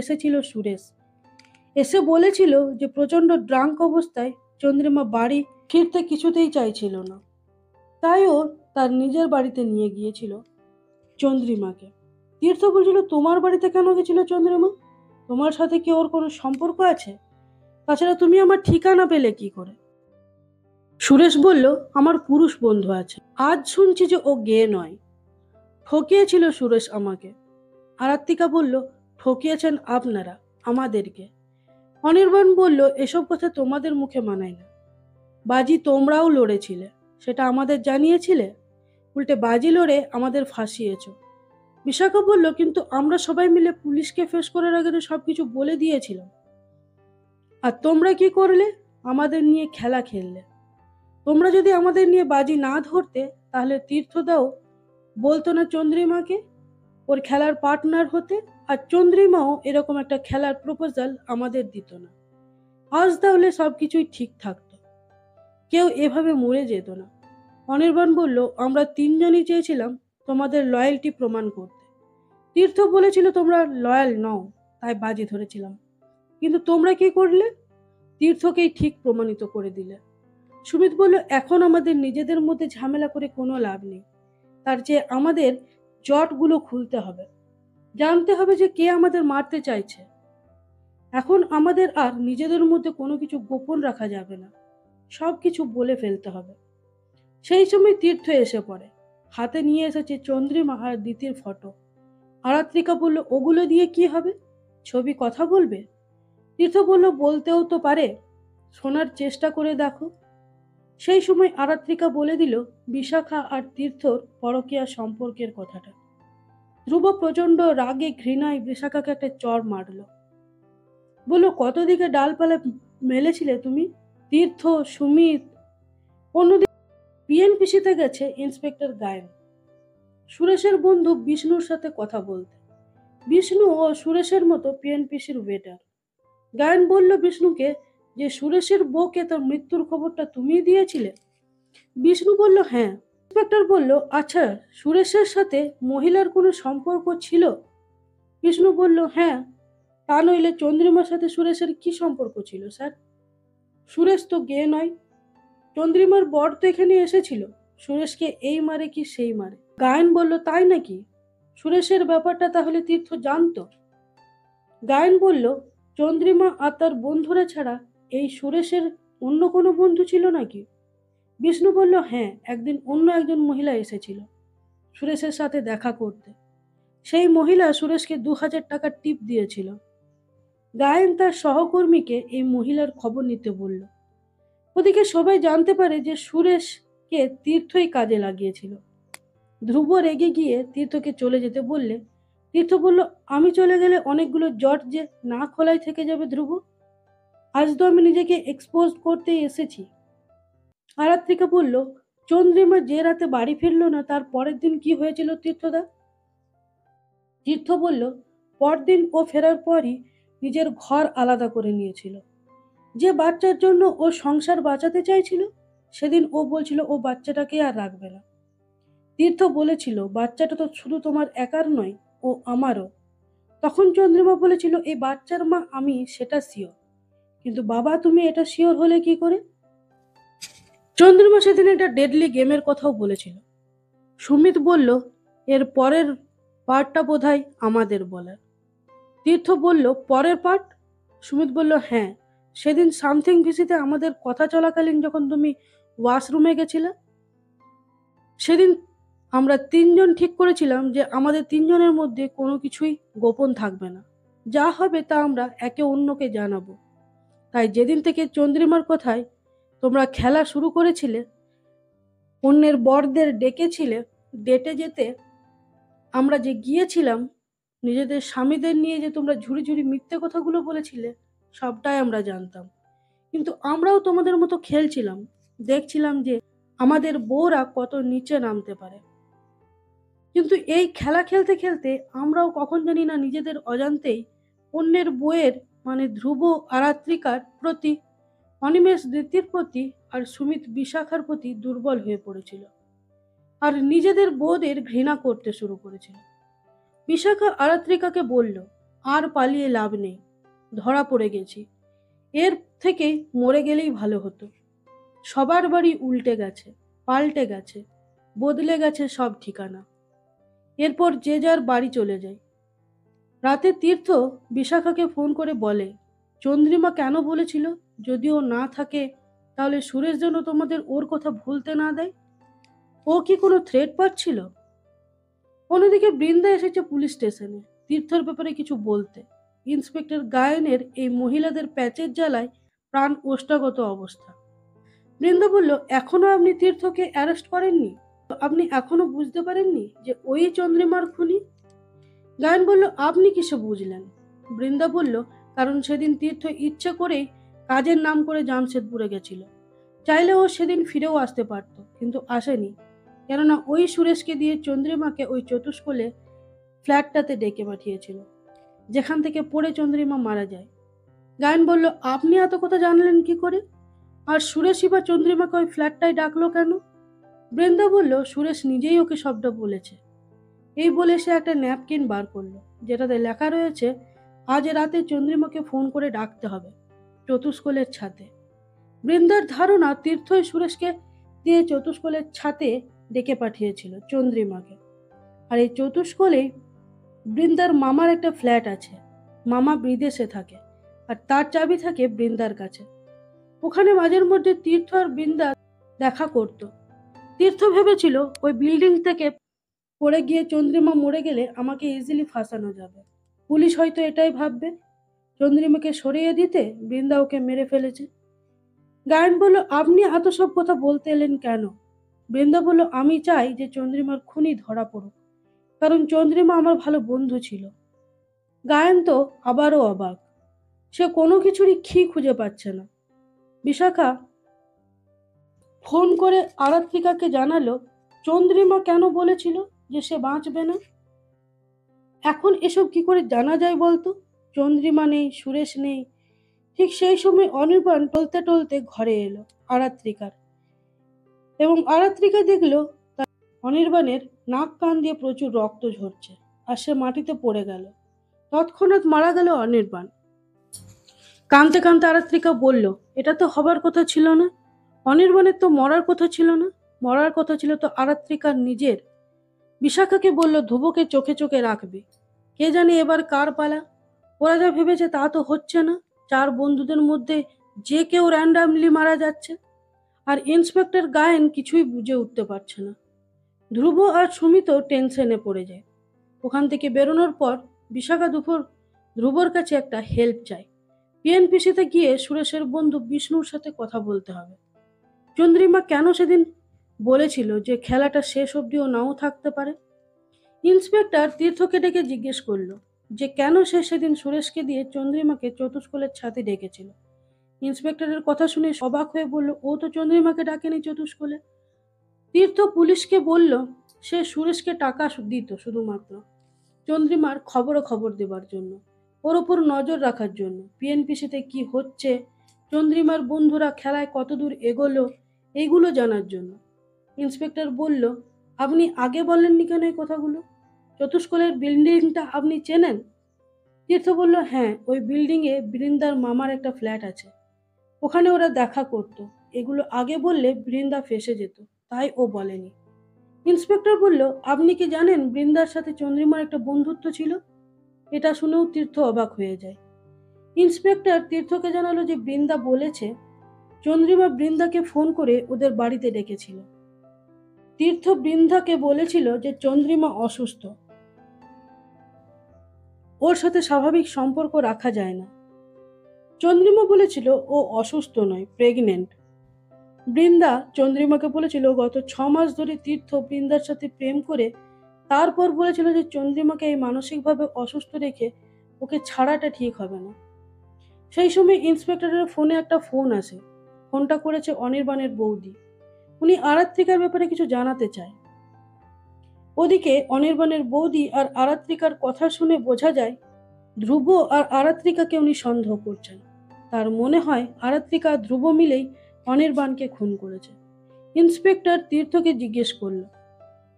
এসেছিল সুরেশ, এসে বলেছিল যে প্রচন্ড ড্রাঙ্ক অবস্থায় চন্দ্রিমা বাড়ি ফিরতে কিছুতেই চাইছিল না, তাই ও তার নিজের বাড়িতে নিয়ে গিয়েছিল চন্দ্রিমাকে। তীর্থ বলছিল, তোমার বাড়িতে কেন গেছিল চন্দ্রিমা? তোমার সাথে কি ওর কোনো সম্পর্ক আছে? তাছাড়া তুমি আমার ঠিকানা পেলে কি করে? সুরেশ বলল, আমার পুরুষ বন্ধু আছে, আজ শুনছি যে ও গে নয়, ঠকিয়েছিল সুরেশ আমাকে। আরাত্রিকা বলল, ঠকিয়েছেন আপনারা আমাদেরকে? অনির্বাণ বলল, এসব কথা তোমাদের মুখে মানায় না, বাজি তোমরাও লড়েছিলে, সেটা আমাদের জানিয়েছিলে, উল্টে বাজি লড়ে আমাদের ফাঁসিয়েছ। বিশাখা বলল, কিন্তু আমরা সবাই মিলে পুলিশকে ফেস করার আগে তো সবকিছু বলে দিয়েছিলাম, আর তোমরা কি করলে? আমাদের নিয়ে খেলা খেললে। তোমরা যদি আমাদের নিয়ে বাজি না ধরতে তাহলে তীর্থদাও বলতো না চন্দ্রিমাকে ওর খেলার পার্টনার হতে, আর চন্দ্রিমাও এরকম একটা খেলার প্রপোজাল আমাদের দিত না। আজ তাহলে সবকিছুই ঠিক থাকতো, কেউ এভাবে মরে যেত না। অনির্বাণ বলল, আমরা তিনজনই চেয়েছিলাম তোমাদের লয়্যালটি প্রমাণ করতে। তীর্থ বলেছিল তোমরা লয়াল নও, তাই বাজি ধরেছিলাম, কিন্তু তোমরা কি করলে? তীর্থকেই ঠিক প্রমাণিত করে দিলে। সুমিত বলল, এখন আমাদের নিজেদের মধ্যে ঝামেলা করে কোনো লাভ নেই, তার চেয়ে আমাদের জটগুলো খুলতে হবে, জানতে হবে যে কে আমাদের মারতে চাইছে। এখন আমাদের আর নিজেদের মধ্যে কোনো কিছু গোপন রাখা যাবে না, সব কিছু বলে ফেলতে হবে। সেই সময় তীর্থ এসে পড়ে, হাতে নিয়ে এসেছে চন্দ্রিমা আর দিতির ফটো। আরাত্রিকা বলল, ওগুলো দিয়ে কি হবে? ছবি কথা বলবে? তীর্থ বলল, বলতেও তো পারে, শোনার চেষ্টা করে দেখো। সেই সময় আরাত্রিকা বলে দিল বিশাখা আর তীর্থর পরকীয়া সম্পর্কের কথাটা। ধ্রুব প্রচন্ড রাগে ঘৃণায় বিশাখাকে একটা চড় মারল। বলল, কত দিকে ডালপালা মেলেছিলে তুমি? তীর্থ, সুমিত। অন্যদিকে পিএনপিসিতে গেছে ইন্সপেক্টর গায়েন সুরেশের বন্ধু বিষ্ণুর সাথে কথা বলতে। বিষ্ণু ও সুরেশের মতো পিএনপিসির ওয়েটার। গায়েন বলল বিষ্ণুকে যে সুরেশের বউকে তার মৃত্যুর খবরটা তুমিই দিয়েছিলে। বিষ্ণু বলল, হ্যাঁ। ইন্সপেক্টর বলল, আচ্ছা, সুরেশের সাথে মহিলার কোনো সম্পর্ক ছিল? বিষ্ণু বলল, হ্যাঁ। তা নইলে চন্দ্রিমার সাথে সুরেশের কি সম্পর্ক ছিল স্যার? সুরেশ তো গে নয়। চন্দ্রিমার বর তো এখানে এসেছিল, সুরেশকে এই মারে কি সেই মারে। গায়েন বলল, তাই নাকি? সুরেশের ব্যাপারটা তাহলে তীর্থ জানতো? গায়েন বলল, চন্দ্রিমা আর তার বন্ধুরা ছাড়া এই সুরেশের অন্য কোনো বন্ধু ছিল নাকি? বিষ্ণু বলল, হ্যাঁ, একদিন অন্য একজন মহিলা এসেছিল সুরেশের সাথে দেখা করতে। সেই মহিলা সুরেশকে 2000 টাকা টিপ দিয়েছিল। গায়েন তার সহকর্মীকে এই মহিলার খবর নিতে বলল। ওদিকে সবাই জানতে পারে যে সুরেশকে তীর্থই কাজে লাগিয়েছিল। ধ্রুব রেগে গিয়ে তীর্থকে চলে যেতে বললে তীর্থ বলল, আমি চলে গেলে অনেকগুলো জট যে না খোলাই থেকে যাবে ধ্রুব। আজ তো আমি নিজেকে এক্সপোজ করতেই এসেছি। আরাত্রিকা বলল, চন্দ্রিমা যে রাতে বাড়ি ফিরল না তার পরের দিন কি হয়েছিল তীর্থদা? তীর্থ বলল, পরদিন ও ফেরার পরই নিজের ঘর আলাদা করে নিয়েছিল। যে বাচ্চার জন্য ও সংসার বাঁচাতে চাইছিল, সেদিন ও বলছিল ও বাচ্চাটাকে আর রাখবে না। তীর্থ বলেছিল, বাচ্চাটা তো শুধু তোমার একার নয়, ও আমারও। তখন চন্দ্রিমা বলেছিল, এই বাচ্চার মা আমি, সেটা শিওর, কিন্তু বাবা তুমি এটা শিওর হলে কি করে? চন্দ্রিমা সেদিন একটা ডেডলি গেমের কথাও বলেছিল। সুমিত বলল, এর পরের পার্টটা বোধহয় আমাদের বলার। তীর্থ বলল, পরের পার্ট? সুমিত বলল, হ্যাঁ, সেদিন সামথিং ভিসিতে আমাদের কথা চলাকালীন যখন তুমি ওয়াশরুমে গেছিলে, সেদিন আমরা তিনজন ঠিক করেছিলাম যে আমাদের তিনজনের মধ্যে কোনো কিছুই গোপন থাকবে না, যা হবে তা আমরা একে অন্যকে জানাবো। তাই যেদিন থেকে চন্দ্রিমার কথায় তোমরা খেলা শুরু করেছিলে, অন্যের বরদের ডেকেছিলে ডেটে যেতে, আমরা যে গিয়েছিলাম, নিজেদের স্বামীদের নিয়ে যে তোমরা ঝুড়ি ঝুড়ি মিথ্যে কথাগুলো বলেছিলে, সবটাই আমরা জানতাম। কিন্তু আমরাও তোমাদের মতো খেলছিলাম, দেখছিলাম যে আমাদের বউরা কত নিচে নামতে পারে। কিন্তু এই খেলা খেলতে খেলতে আমরাও কখন জানি না নিজেদের অজান্তেই অন্যের বউয়ের, মানে ধ্রুব আরাত্রিকার প্রতি, অনিমেষ দৃতির প্রতি আর সুমিত বিশাখার প্রতি দুর্বল হয়ে পড়েছিল, আর নিজেদের বউদের ঘৃণা করতে শুরু করেছিল। বিশাখা আরাত্রিকাকে বলল, আর পালিয়ে লাভ নেই, ধরা পড়ে গেছি, এর থেকে মরে গেলেই ভালো হতো। সবার বাড়ি উল্টে গেছে, পাল্টে গেছে, বদলে গেছে সব ঠিকানা। এরপর যে যার বাড়ি চলে যায়। রাতে তীর্থ বিশাখাকে ফোন করে বলে, চন্দ্রিমা কেন বলেছিল যদি ও না থাকে তাহলে সুরেশ যেন তোমাদের ওর কথা ভুলতে না দেয়। ও কি কোনো থ্রেট পাচ্ছিল? অন্যদিকে বৃন্দা এসেছে পুলিশ স্টেশনে তীর্থর ব্যাপারে কিছু বলতে। ইন্সপেক্টর গায়েনের এই মহিলাদের প্যাচের জ্বালায় প্রাণ ওষ্ঠাগত অবস্থা। বৃন্দা বলল, এখনো আপনি তীর্থকে অ্যারেস্ট করেননি? আপনি এখনো বুঝতে পারেননি যে ওই চন্দ্রিমার খুনি? গায়ন বলল, আপনি কিসে বুঝলেন? বৃন্দা বলল, কারণ সেদিন তীর্থ ইচ্ছে করেই কাজের নাম করে জামশেদপুরে গেছিল। চাইলে ও সেদিন ফিরেও আসতে পারত, কিন্তু আসেনি, কেননা ওই সুরেশকে দিয়ে চন্দ্রিমাকে ওই চতুষ্কোলে ফ্ল্যাটটাতে ডেকে পাঠিয়েছিল, যেখান থেকে পড়ে চন্দ্রিমা মারা যায়। গায়ন বলল, আপনি এত কথা জানলেন কি করে? আর সুরেশই বা চন্দ্রিমাকে ওই ফ্ল্যাটটায় ডাকলো কেন? বৃন্দা বলল, সুরেশ নিজেই ওকে সবটা বলেছে। এই বলে সে একটা ন্যাপকিন বার করলো, যেটাতে লেখা রয়েছে, আজ রাতে চন্দ্রিমাকে ফোন করে ডাকতে হবে চতুষ্কোলের ছাতে। বৃন্দার ধারণা তীর্থই সুরেশকে দিয়ে চতুষ্কোলের ছাতে ডেকে পাঠিয়েছিল চন্দ্রিমাকে। আর এই চতুষ্কোলেই বৃন্দার মামার একটা ফ্ল্যাট আছে। মামা বিদেশে থাকে, আর তার চাবি থাকে বৃন্দার কাছে। ওখানে মাঝের মধ্যে তীর্থ আর বৃন্দা দেখা করত। তীর্থ ভেবেছিল ওই বিল্ডিং থেকে পড়ে গিয়ে চন্দ্রিমা মরে গেলে আমাকে ইজিলি ফাঁসানো যাবে। পুলিশ হয়তো এটাই ভাববে, চন্দ্রিমাকে সরিয়ে দিতে বৃন্দা ওকে মেরে ফেলেছে। গায়ন বলল, আপনি এত সব কথা বলতে এলেন কেন? বৃন্দা বলল, আমি চাই যে চন্দ্রিমার খুনি ধরা পড়ুক, কারণ চন্দ্রিমা আমার ভালো বন্ধু ছিল। গায়ন তো আবারও অবাক, সে কোনো কিছুরই খুঁজে পাচ্ছে না। বিশাখা ফোন করে আরাত্রিকাকে জানালো চন্দ্রিমা কেন বলেছিল যে সে বাঁচবে না। এখন এসব কি করে জানা যায় বলতো? চন্দ্রিমা নেই, সুরেশ নেই। ঠিক সেই সময় অনির্বাণ টলতে টলতে ঘরে এলো আরাত্রিকার, এবং আরাত্রিকা দেখলো অনির্বাণের নাক কান দিয়ে প্রচুর রক্ত ঝরছে, আর সে মাটিতে পড়ে গেল। তৎক্ষণাৎ মারা গেল অনির্বাণ। কাঁদতে কাঁদতে আরাত্রিকা বলল, এটা তো হবার কথা ছিল না, অনির্বাণের তো মরার কথা ছিল না, মরার কথা ছিল তো আরাত্রিকার নিজের। বিশাখাকে বলল, ধ্রুবকে চোখে চোখে রাখবে, কে জানে এবার কার পালা। ওরা যা ভেবেছে তা তো হচ্ছে না, 4 বন্ধুদের মধ্যে যে কেউ র্যান্ডামলি মারা যাচ্ছে। আর ইন্সপেক্টর গায়েন কিছুই বুঝে উঠতে পারছে না। ধ্রুব আর সুমিতও টেনশনে পড়ে যায়। ওখান থেকে বেরোনোর পর বিশাখা ধ্রুবর কাছে একটা হেল্প চায়। পিএনপিসিতে গিয়ে সুরেশের বন্ধু বিষ্ণুর সাথে কথা বলতে হবে। চন্দ্রিমা কেন সেদিন বলেছিল যে খেলাটা শেষ অবধিও নাও থাকতে পারে। ইন্সপেক্টর তীর্থকে ডেকে জিজ্ঞেস করলো যে কেন সে সেদিন সুরেশকে দিয়ে চন্দ্রিমাকে চতুষ্কোলের ছাদে ডেকেছিল। ইন্সপেক্টরের কথা শুনে অবাক হয়ে বলল, ও তো চন্দ্রিমাকে ডাকেনি চতুষ্কোলে। তীর্থ পুলিশকে বলল সে সুরেশকে টাকা দিত শুধুমাত্র চন্দ্রিমার খবর দেবার জন্য, ওর ওপর নজর রাখার জন্য, পিএনপিসিতে কি হচ্ছে, চন্দ্রিমার বন্ধুরা খেলায় কতদূর এগোলো, এইগুলো জানার জন্য। ইন্সপেক্টর বলল, আপনি আগে বললেননি কেন এই কথাগুলো? চতুষ্কোলের বিল্ডিংটা আপনি চেনেন? তীর্থ বলল, হ্যাঁ, ওই বিল্ডিংয়ে বৃন্দার মামার একটা ফ্ল্যাট আছে, ওখানে ওরা দেখা করত। এগুলো আগে বললে বৃন্দা ফেঁসে যেত, তাই ও বলেনি। ইন্সপেক্টর বলল, আপনি কি জানেন বৃন্দার সাথে চন্দ্রিমার একটা বন্ধুত্ব ছিল? এটা শুনেও তীর্থ অবাক হয়ে যায়। ইন্সপেক্টর তীর্থকে জানালো যে বৃন্দা বলেছে চন্দ্রিমা বৃন্দাকে ফোন করে ওদের বাড়িতে ডেকেছিল। তীর্থ বৃন্দাকে বলেছিল যে চন্দ্রিমা অসুস্থ, ওর সাথে স্বাভাবিক সম্পর্ক রাখা যায় না। চন্দ্রিমা বলেছিল ও অসুস্থ নয়, প্রেগনেন্ট। বৃন্দা চন্দ্রিমাকে বলেছিল গত 6 মাস ধরে তীর্থ বৃন্দার সাথে প্রেম করে তারপর বলেছিল যে চন্দ্রিমাকে এই মানসিকভাবে অসুস্থ রেখে ওকে ছাড়াটা ঠিক হবে না। সেই সময় ইন্সপেক্টরের ফোনে একটা ফোন আসে। ফোনটা করেছে অনির্বাণের বৌদি। উনি আরাত্রিকার ব্যাপারে কিছু জানাতে চায়। ওদিকে অনির্বাণের বৌদি আর আরাত্রিকার কথা শুনে বোঝা যায় ধ্রুব আর আরাত্রিকাকে উনি সন্দেহ করছেন। তার মনে হয় আরাত্রিকা আর ধ্রুব মিলেই অনির্বাণকে খুন করেছে। ইন্সপেক্টর তীর্থকে জিজ্ঞেস করল,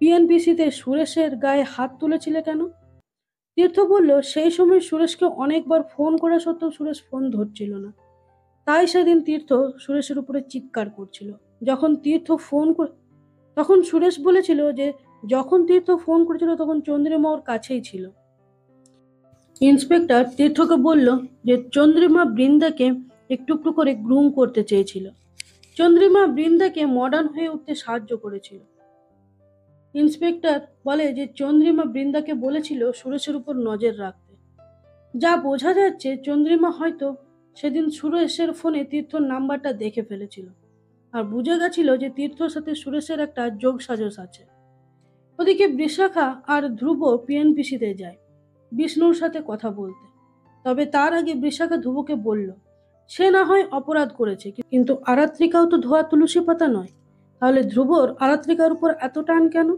পিএনপিসিতে সুরেশের গায়ে হাত তুলেছিলে কেন? তীর্থ বলল, সেই সময় সুরেশকে অনেকবার ফোন করা সত্ত্বেও সুরেশ ফোন ধরছিল না, তাই সেদিন তীর্থ সুরেশের উপরে চিৎকার করছিল। তখন সুরেশ বলেছিল যে যখন তীর্থ ফোন করেছিল তখন চন্দ্রিমা ওর কাছেই ছিল। ইন্সপেক্টর তীর্থকে বলল যে চন্দ্রিমা বৃন্দাকে একটু একটু করে গ্রুম করতে চেয়েছিল। চন্দ্রিমা বৃন্দাকে মডার্ন হয়ে উঠতে সাহায্য করেছিল। ইন্সপেক্টর বলে যে চন্দ্রিমা বৃন্দাকে বলেছিল সুরেশের উপর নজর রাখতে। যা বোঝা যাচ্ছে চন্দ্রিমা হয়তো সেদিন সুরেশের ফোনে তীর্থর নাম্বারটা দেখে ফেলেছিল আর বুঝে গেছিল যে তীর্থর সাথে সুরেশের একটা যোগ সাজস আছে। ওদিকে বিশাখা আর ধ্রুব পিএনপিসিতে যায় বিষ্ণুর সাথে কথা বলতে। তবে তার আগে বিশাখা ধ্রুবকে বলল সে না হয় অপরাধ করেছে, কিন্তু আরাত্রিকাও তো ধোয়া তুলসী পাতা নয়, তাহলে ধ্রুবর আরাত্রিকার উপর এত টান কেন?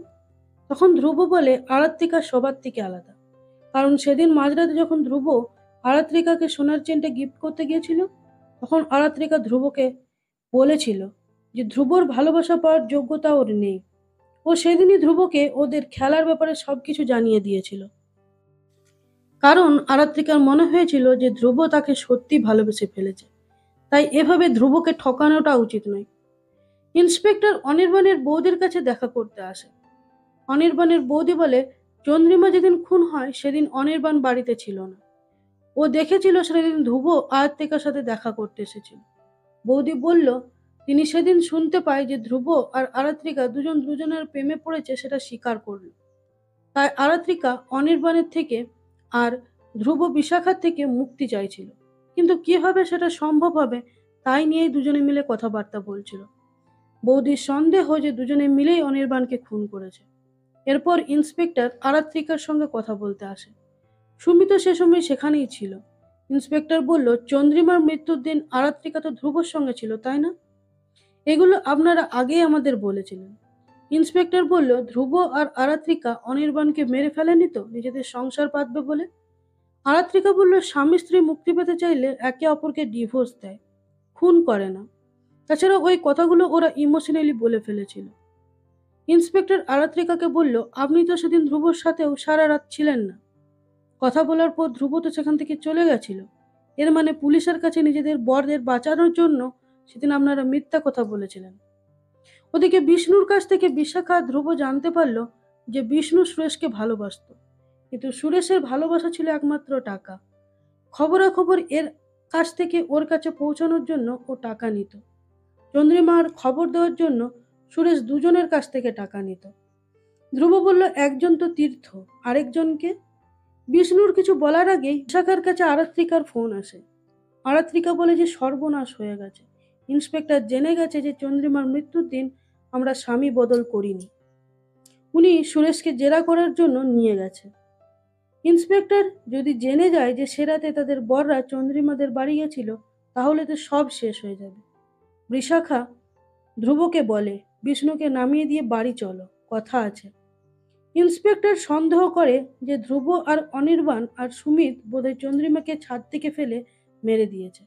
তখন ধ্রুব বলে আরাত্রিকা সবার থেকে আলাদা, কারণ সেদিন মাঝরাতে যখন ধ্রুব আরাত্রিকাকে সোনার চেনটা গিফট করতে গিয়েছিল তখন আরাত্রিকা ধ্রুবকে বলেছিল যে ধ্রুবর ভালোবাসা পাওয়ার যোগ্যতা ওর নেই। ও সেদিনই ধ্রুবকে ওদের খেলার ব্যাপারে সবকিছু জানিয়ে দিয়েছিল, কারণ আরাত্রিকার মনে হয়েছিল যে ধ্রুব তাকে সত্যি ভালোবেসে ফেলেছে, তাই এভাবে ধ্রুবকে ঠকানোটা উচিত নয়। ইন্সপেক্টর অনির্বাণের বৌদির কাছে দেখা করতে আসে। অনির্বাণের বৌদি বলে চন্দ্রিমা যেদিন খুন হয় সেদিন অনির্বাণ বাড়িতে ছিল না, ও দেখেছিল সেদিন ধ্রুব আয়ত্তিকার সাথে দেখা করতে এসেছিল। বৌদি বলল তিনি সেদিন শুনতে পায় যে ধ্রুব আর আরাত্রিকা দুজন দুজনের প্রেমে পড়েছে, সেটা স্বীকার করল। তাই আরাত্রিকা অনির্বাণের থেকে আর ধ্রুব বিশাখার থেকে মুক্তি চাইছিল, কিন্তু কিভাবে সেটা সম্ভব হবে তাই নিয়েই দুজনে মিলে কথাবার্তা বলছিল। বৌদির সন্দেহ যে দুজনে মিলেই অনির্বাণকে খুন করেছে। এরপর ইন্সপেক্টর আরাত্রিকার সঙ্গে কথা বলতে আসে। সুমিত সে সময় সেখানেই ছিল। ইন্সপেক্টর বলল, চন্দ্রিমার মৃত্যুর দিন আরাত্রিকা তো ধ্রুবর সঙ্গে ছিল, তাই না? এগুলো আপনারা আগেই আমাদের বলেছিলেন। ইন্সপেক্টর বলল, ধ্রুব আর আরাত্রিকা অনির্বাণকে মেরে ফেলেনি তো নিজেদের সংসার পাতবে বলে? আরাত্রিকা বলল, স্বামী স্ত্রী মুক্তি পেতে চাইলে একে অপরকে ডিভোর্স দেয়, খুন করে না। তাছাড়া ওই কথাগুলো ওরা ইমোশনালি বলে ফেলেছিল। ইন্সপেক্টর আরাত্রিকাকে বলল, আপনি তো সেদিন ধ্রুবর সাথেও সারা রাত ছিলেন না। কথা বলার পর ধ্রুব তো সেখান থেকে চলে গেছিল। এর মানে পুলিশের কাছে নিজেদের বরদের বাঁচানোর জন্য সেদিন আপনারা মিথ্যা কথা বলেছিলেন। ওদিকে বিষ্ণুর কাছ থেকে বিশাখা ধ্রুব জানতে পারল যে বিষ্ণু সুরেশকে ভালোবাসতো, কিন্তু সুরেশের ভালোবাসা ছিল একমাত্র টাকা। খবরাখবর এর কাছ থেকে ওর কাছে পৌঁছানোর জন্য ও টাকা নিত। চন্দ্রিমার খবর দেওয়ার জন্য সুরেশ দুজনের কাছ থেকে টাকা নিত। ধ্রুব বলল, একজন তো তীর্থ, আরেকজনকে? বিষ্ণুর কিছু বলার আগেই বিশাখার কাছে আরাত্রিকার ফোন আসে। আরাত্রিকা বলে যে সর্বনাশ হয়ে গেছে। ইন্সপেক্টর জেনে গেছে যে চন্দ্রিমার মৃত্যুর দিন আমরা স্বামী বদল করিনি। উনি সুরেশকে জেরা করার জন্য নিয়ে গেছে। ইন্সপেক্টর যদি জেনে যায় যে সে রাতে তাদের বররা চন্দ্রিমাদের বাড়ি গেছিল, তাহলে তো সব শেষ হয়ে যাবে। বিশাখা ধ্রুবকে বলে, বিষ্ণুকে নামিয়ে দিয়ে বাড়ি চলো, কথা আছে। ইন্সপেক্টর সন্দেহ করে যে ধ্রুব আর অনির্বাণ আর সুমিত বোধহয় চন্দ্রিমাকে ছাদ থেকে ফেলে মেরে দিয়েছে।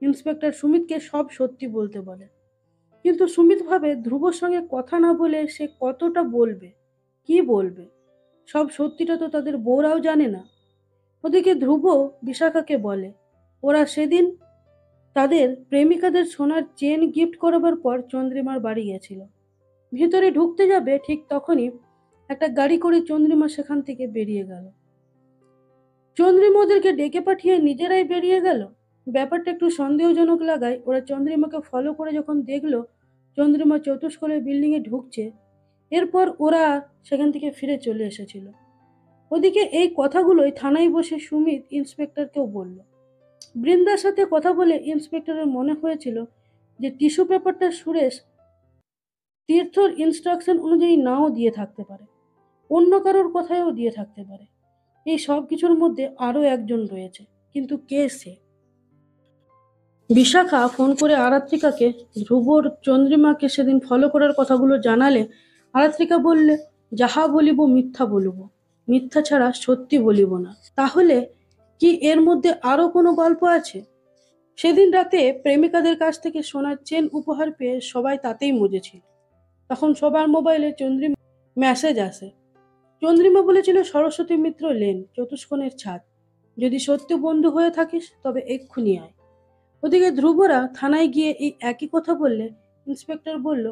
ইন্সপেক্টর সুমিতকে সব সত্যি বলতে বলে, কিন্তু সুমিত ভাবে ধ্রুবর সঙ্গে কথা না বলে সে কতটা বলবে, কি বলবে? সব সত্যিটা তো তাদের বউরাও জানে না। ওদিকে ধ্রুব বিশাখাকে বলে, ওরা সেদিন তাদের প্রেমিকাদের সোনার চেন গিফট করাবার পর চন্দ্রিমার বাড়ি গেছিল। ভিতরে ঢুকতে যাবে ঠিক তখনই একটা গাড়ি করে চন্দ্রিমা সেখান থেকে বেরিয়ে গেল। চন্দ্রিমা ওদেরকে ডেকে পাঠিয়ে নিজেরাই বেরিয়ে গেল। ব্যাপারটা একটু সন্দেহজনক লাগায় ওরা চন্দ্রিমাকে ফলো করে যখন দেখলো চন্দ্রিমা চতুষ্কোণের বিল্ডিং এ ঢুকছে, এরপর ওরা সেখান থেকে ফিরে চলে এসেছিল। ওদিকে এই কথাগুলোই থানায় বসে সুমিত ইন্সপেক্টরকেও বলল। বৃন্দার সাথে কথা বলে ইন্সপেক্টরের মনে হয়েছিল যে টিস্যু পেপারটা সুরেশ তীর্থর ইনস্ট্রাকশন অনুযায়ী নাও দিয়ে থাকতে পারে, অন্য কারোর কথায়ও দিয়ে থাকতে পারে। এই সব কিছুর মধ্যে আরো একজন রয়েছে, কিন্তু কে সে? বিশাখা ফোন করে আরাত্রিকাকে ধ্রুবর চন্দ্রিমাকে সেদিন ফলো করার কথাগুলো জানালে আরাত্রিকা বললে, যাহা বলিব মিথ্যা বলিব, মিথ্যা ছাড়া সত্যি বলিব না। তাহলে কি এর মধ্যে আরো কোনো গল্প আছে? সেদিন রাতে প্রেমিকাদের কাছ থেকে সোনার চেন উপহার পেয়ে সবাই তাতেই মজেছিল। তখন সবার মোবাইলে চন্দ্রিমা মেসেজ আসে। চন্দ্রিমা বলেছিল, সরস্বতী মিত্র লেন, চতুষ্কোণের ছাদ। যদি সত্যি বন্ধু হয়ে থাকিস তবে এক্ষুনি আয়। ওদিকে ধ্রুবরা থানায় গিয়ে এই একই কথা বললে ইন্সপেক্টর বলল,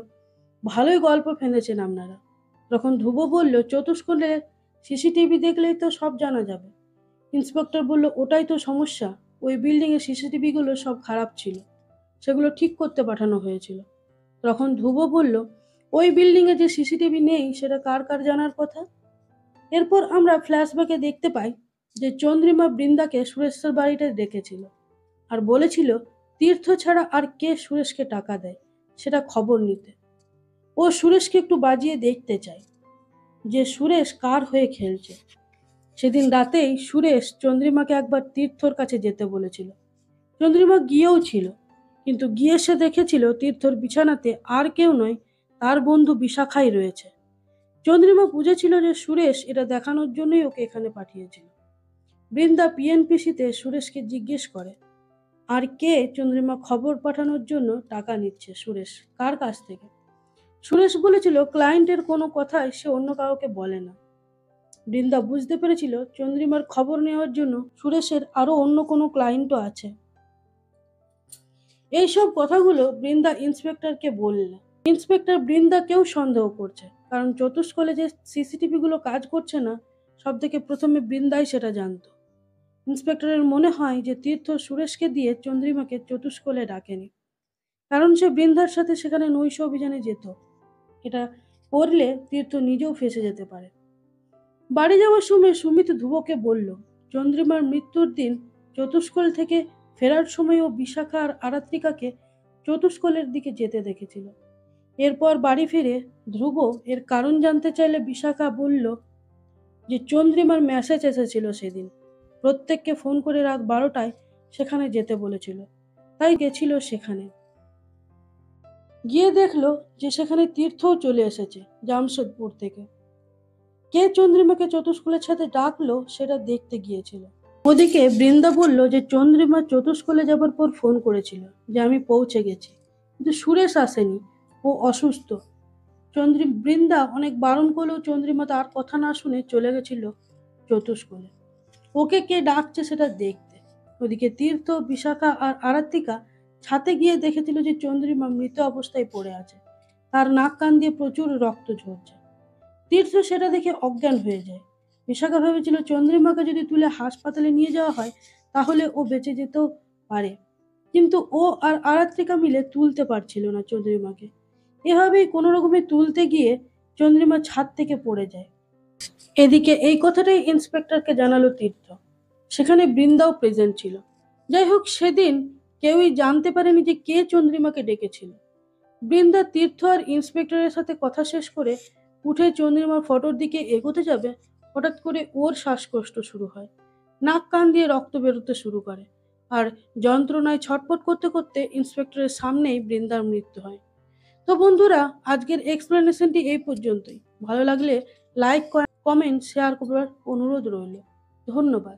ভালোই গল্প ফেঁদেছেন আপনারা। তখন ধ্রুব বলল, চতুষ্কোণে সিসিটিভি দেখলেই তো সব জানা যাবে। ইন্সপেক্টর বলল, ওটাই তো সমস্যা, ওই বিল্ডিং এর সিসিটিভি গুলো সব খারাপ ছিল, সেগুলো ঠিক করতে পাঠানো হয়েছিল। তখন ধ্রুব বলল, ওই বিল্ডিং এ যে সিসিটিভি নেই সেটা কার কার জানার কথা? এরপর আমরা ফ্ল্যাশব্যাকে দেখতে পাই যে চন্দ্রিমা বৃন্দাকে সুরেশের বাড়িতে ডেকেছিল আর বলেছিল তীর্থ ছাড়া আর কে সুরেশকে টাকা দেয় সেটা খবর নিতে। ও সুরেশকে একটু বাজিয়ে দেখতে চায় যে সুরেশ কার হয়ে খেলছে। সেদিন রাতেই সুরেশ চন্দ্রিমাকে একবার তীর্থর কাছে যেতে বলেছিল। চন্দ্রিমা গিয়েও ছিল, কিন্তু গিয়ে সে দেখেছিল তীর্থর বিছানাতে আর কেউ নয়, তার বন্ধু বিশাখাই রয়েছে। চন্দ্রিমা বুঝেছিল যে সুরেশ এটা দেখানোর জন্যই ওকে এখানে পাঠিয়েছিল। বৃন্দা পিএনপিসিতে সুরেশকে জিজ্ঞেস করে, আর কে চন্দ্রিমা খবর পাঠানোর জন্য টাকা নিচ্ছে সুরেশ কার কাছ থেকে? সুরেশ বলেছিল ক্লায়েন্টের কোনো কথাই সে অন্য কাউকে বলে না। বৃন্দা বুঝতে পেরেছিল চন্দ্রিমার খবর নেওয়ার জন্য সুরেশের আরো অন্য কোনো ক্লায়েন্টও আছে। এইসব কথাগুলো বৃন্দা ইন্সপেক্টরকে বলল। ইন্সপেক্টর বৃন্দাকেও সন্দেহ করছে, কারণ চতুষ্কোণে যে সিসিটিভি গুলো কাজ করছে না, সব থেকে প্রথমে বৃন্দাই সেটা জানতো। ইন্সপেক্টরের মনে হয় যে তীর্থ সুরেশকে দিয়ে চন্দ্রিমাকে চতুষ্কোণে ডাকেনি। কারণ সে বৃন্দার সাথে সেখানে নৈশ অভিযানে যেত। এটা করলে তীর্থ নিজেও ফেঁসে যেতে পারে। বাড়ি যাওয়ার সময় সুমিত ধ্রুবকে বলল, চন্দ্রিমার মৃত্যুর দিন চতুষ্কোল থেকে ফেরার সময় ও বিশাখা আর আরাত্রিকাকে চতুষ্কোলের দিকে যেতে দেখেছিল। এরপর বাড়ি ফিরে ধ্রুব এর কারণ জানতে চাইলে বিশাখা বলল যে চন্দ্রিমার মেসেজ এসেছিল সেদিন, প্রত্যেককে ফোন করে রাত 12টায় সেখানে যেতে বলেছিল, তাই গেছিল সেখানে। গিয়ে দেখলো যে সেখানে তীর্থও চলে এসেছে জামশেদপুর থেকে। কে চন্দ্রিমাকে চতুষ্কোলের সাথে ডাকলো সেটা দেখতে গিয়েছিল। ওদিকে বৃন্দা বলল যে চন্দ্রিমা চতুষ্কোলে যাবার পর ফোন করেছিল যে আমি পৌঁছে গেছি, কিন্তু সুরেশ আসেনি, ও অসুস্থ। বৃন্দা অনেক বারণ করলেও চন্দ্রিমা তার কথা না শুনে চলে গেছিল চতুষ্কোলে, ওকে কে ডাকছে সেটা দেখতে। ওদিকে তীর্থ, বিশাখা আর আরাত্রিকা ছাতে গিয়ে দেখেছিল যে চন্দ্রিমা মৃত অবস্থায় পড়ে আছে, তার নাক কান দিয়ে প্রচুর রক্ত ঝরছে। তীর্থ সেটা দেখে অজ্ঞান হয়ে যায়। বিশাখা ভেবেছিল চন্দ্রিমাকে যদি তুলে হাসপাতালে নিয়ে যাওয়া হয় তাহলে ও বেঁচে যেতেও পারে, কিন্তু ও আর আরাত্রিকা মিলে তুলতে পারছিল না চন্দ্রিমাকে। এভাবেই কোনো রকমে তুলতে গিয়ে চন্দ্রিমা ছাদ থেকে পড়ে যায়। এদিকে এই কথাটাই ইন্সপেক্টরকে জানালো তীর্থ। সেখানে বৃন্দাও প্রেজেন্ট ছিল। যাই হোক, সেদিন কেউই জানতে পারেনি যে কে চন্দ্রিমাকে ডেকেছিল। বৃন্দা, তীর্থ আর ইন্সপেক্টরের সাথে কথা শেষ করে উঠে চন্দ্রিমার ফটোর দিকে এগোতে যাবে, হঠাৎ করে ওর শ্বাসকষ্ট শুরু হয়, নাক কান দিয়ে রক্ত বেরোতে শুরু করে, আর যন্ত্রণায় ছটফট করতে করতে ইন্সপেক্টরের সামনেই বৃন্দার মৃত্যু হয়। তো বন্ধুরা, আজকের এক্সপ্লেনেশনটি এই পর্যন্তই। ভালো লাগলে লাইক, কমেন্ট, শেয়ার করার অনুরোধ রইল। ধন্যবাদ।